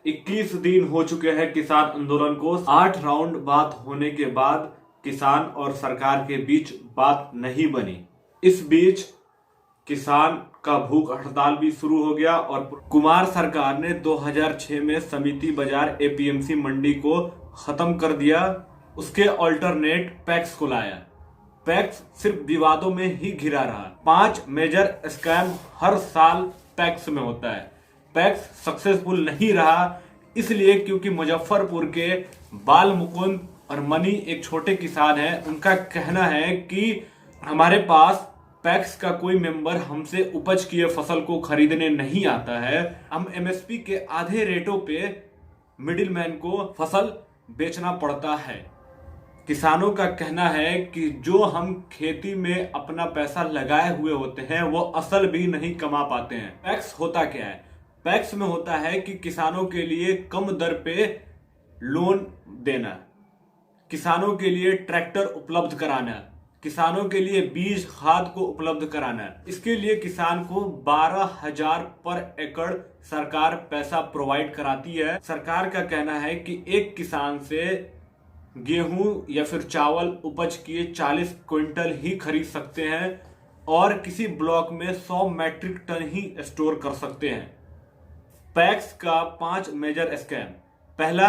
21 दिन हो चुके हैं किसान आंदोलन को। 8 राउंड बात होने के बाद किसान और सरकार के बीच बात नहीं बनी। इस बीच किसान का भूख हड़ताल भी शुरू हो गया और कुमार सरकार ने 2006 में समिति बाजार एपीएमसी मंडी को खत्म कर दिया। उसके ऑल्टरनेट पैक्स को लाया। पैक्स सिर्फ विवादों में ही घिरा रहा। 5 मेजर स्कैम हर साल पैक्स में होता है। पैक्स सक्सेसफुल नहीं रहा इसलिए क्योंकि मुजफ्फरपुर के बाल मुकुंद और मनी एक छोटे किसान हैं। उनका कहना है कि हमारे पास पैक्स का कोई मेंबर हमसे उपज किए फसल को खरीदने नहीं आता है। हम एमएसपी के आधे रेटों पे मिडिलमैन को फसल बेचना पड़ता है। किसानों का कहना है कि जो हम खेती में अपना पैसा लगाए हुए होते हैं वो असल भी नहीं कमा पाते हैं। पैक्स होता क्या है? पैक्स में होता है कि किसानों के लिए कम दर पे लोन देना, किसानों के लिए ट्रैक्टर उपलब्ध कराना, किसानों के लिए बीज खाद को उपलब्ध कराना। इसके लिए किसान को 12,000 पर एकड़ सरकार पैसा प्रोवाइड कराती है। सरकार का कहना है कि एक किसान से गेहूं या फिर चावल उपज किए 40 क्विंटल ही खरीद सकते हैं और किसी ब्लॉक में 100 मैट्रिक टन ही स्टोर कर सकते हैं। पैक्स का 5 मेजर स्कैम। पहला,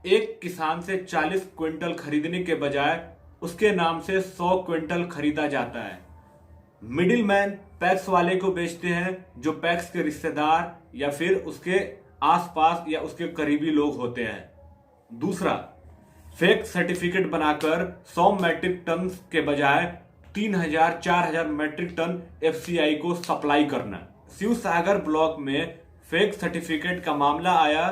एक किसान से 40 क्विंटल खरीदने के बजाय उसके नाम से 100 क्विंटल खरीदा जाता है। मिडिलमैन पैक्स वाले को बेचते हैं जो पैक्स के रिश्तेदार या फिर उसके आसपास या उसके करीबी लोग होते हैं। दूसरा, फेक सर्टिफिकेट बनाकर 100 मैट्रिक टन के बजाय 3,000-4,000 मैट्रिक टन एफसीआई को सप्लाई करना। शिव सागर ब्लॉक में फेक सर्टिफिकेट का मामला आया।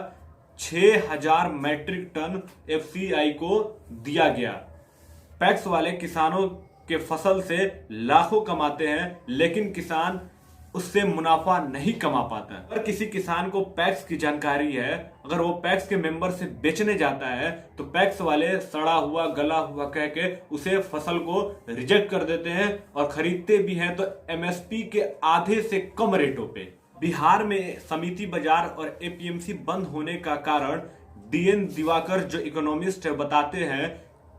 6,000 मैट्रिक टन एफसीआई को दिया गया। पैक्स वाले किसानों के फसल से लाखों कमाते हैं लेकिन किसान उससे मुनाफा नहीं कमा पाता। अगर किसी किसान को पैक्स की जानकारी है, अगर वो पैक्स के मेंबर से बेचने जाता है तो पैक्स वाले सड़ा हुआ गला हुआ कह के उसे फसल को रिजेक्ट कर देते हैं और खरीदते भी हैं तो एमएसपी के आधे से कम रेटों पे। बिहार में समिति बाजार और एपीएमसी बंद होने का कारण डीएन दिवाकर जो इकोनॉमिस्ट है बताते हैं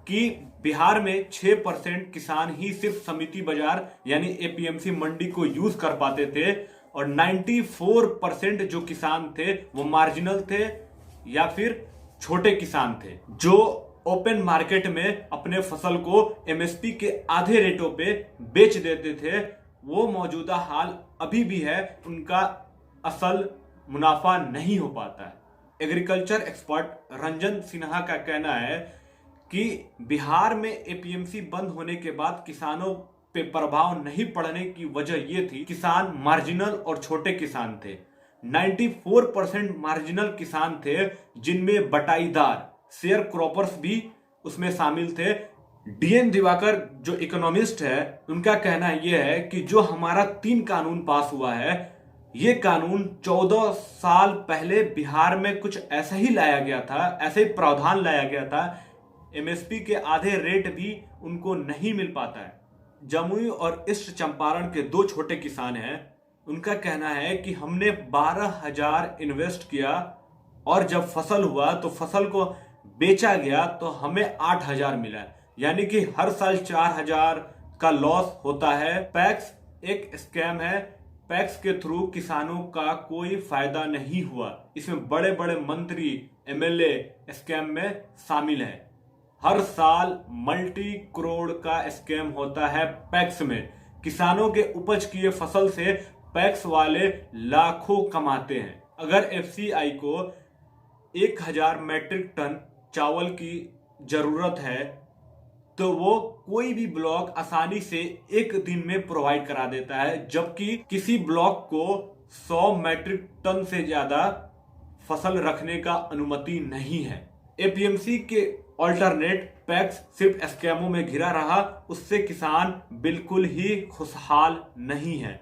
कि बिहार में 6% किसान ही सिर्फ समिति बाजार यानी एपीएमसी मंडी को यूज कर पाते थे और 94% जो किसान थे वो मार्जिनल थे या फिर छोटे किसान थे जो ओपन मार्केट में अपने फसल को एमएसपी के आधे रेटों पे बेच देते थे। वो मौजूदा हाल अभी भी है, उनका असल मुनाफा नहीं हो पाता है। एग्रीकल्चर एक्सपर्ट रंजन सिन्हा का कहना है कि बिहार में एपीएमसी बंद होने के बाद किसानों पे प्रभाव नहीं पड़ने की वजह ये थी किसान मार्जिनल और छोटे किसान थे। 94% मार्जिनल किसान थे जिनमें बटाईदार शेयर क्रॉपर्स भी उसमें शामिल थे। डीएन दिवाकर जो इकोनॉमिस्ट है उनका कहना यह है कि जो हमारा 3 कानून पास हुआ है, ये कानून 14 साल पहले बिहार में कुछ ऐसा ही लाया गया था, ऐसे ही प्रावधान लाया गया था। एमएसपी के आधे रेट भी उनको नहीं मिल पाता है। जमुई और ईस्ट चंपारण के 2 छोटे किसान हैं, उनका कहना है कि हमने 12,000 इन्वेस्ट किया और जब फसल हुआ तो फसल को बेचा गया तो हमें 8,000 मिला, यानी कि हर साल 4,000 का लॉस होता है। पैक्स एक स्कैम है। पैक्स के थ्रू किसानों का कोई फायदा नहीं हुआ। इसमें बड़े बड़े मंत्री एमएलए स्कैम में शामिल हैं। हर साल मल्टी करोड़ का स्कैम होता है पैक्स में। किसानों के उपज किए फसल से पैक्स वाले लाखों कमाते हैं। अगर एफसीआई को 1,000 मैट्रिक टन चावल की जरूरत है तो वो कोई भी ब्लॉक आसानी से एक दिन में प्रोवाइड करा देता है, जबकि किसी ब्लॉक को 100 मैट्रिक टन से ज्यादा फसल रखने का अनुमति नहीं है। एपीएमसी के ऑल्टरनेट पैक्स सिर्फ स्कैमों में घिरा रहा, उससे किसान बिल्कुल ही खुशहाल नहीं है।